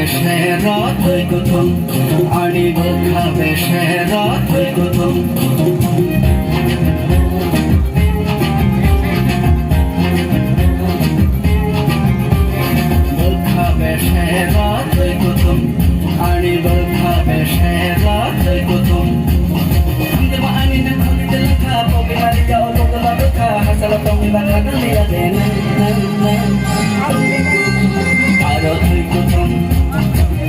बेशेरात कुतुम आणि बखा बेशेरात कुतुम बखा बेशेरात कुतुम आणि बखा बेशेरात कुतुम हमदे बानी ने खुद दिल का पोगे मारी जाओ लोग लग का हसल पोगे बखा गलिया देना आरोत कुतुम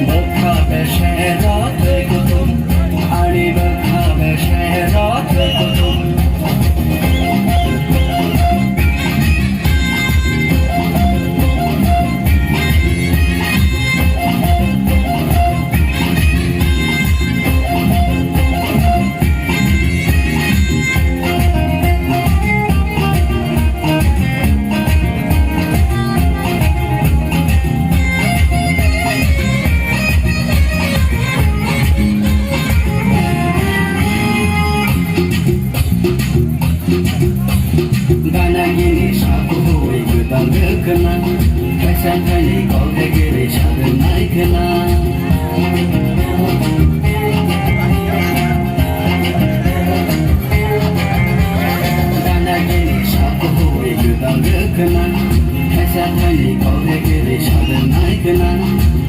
बखा बेशेरात कुतुम आणि बखा बेशेरात कुतुम Kenang, kesan kali kau kekiri cara naik kenang. Dan kini sapu hui ketang kenang, kesan kali kau kekiri cara naik kenang.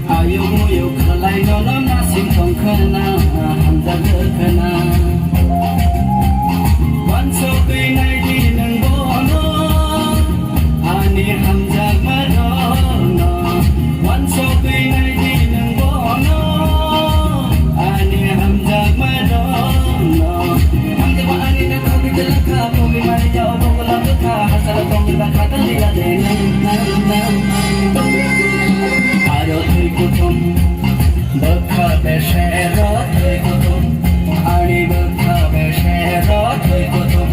Ayo muyo kalai nolong nasib kong kenang, hamzah kenang. Wan so kui nai di neng bono. Ani hamzah madono wan so kui nai di nang bono ani hamzah madono hamzah wa ani na khobi delaka khobi mari jao bogla bukha hasal tong bakha taliya de aro thui kutum bakha besherat kutum ani bakha besherat kutum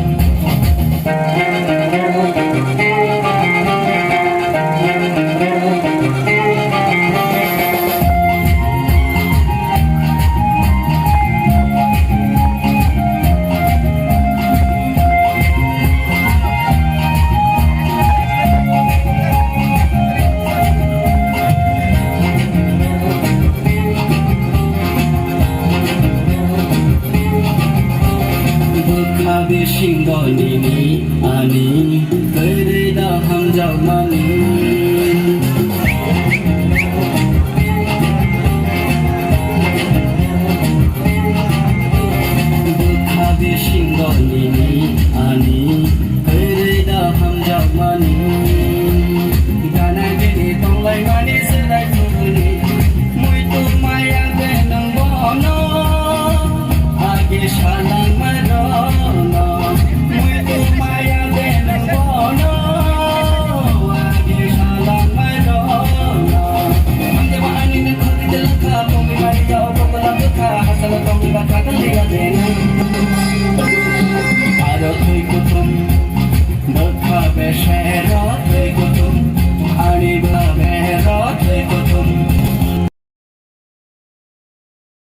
Habis singgah ini ani, kerja hamzah mani.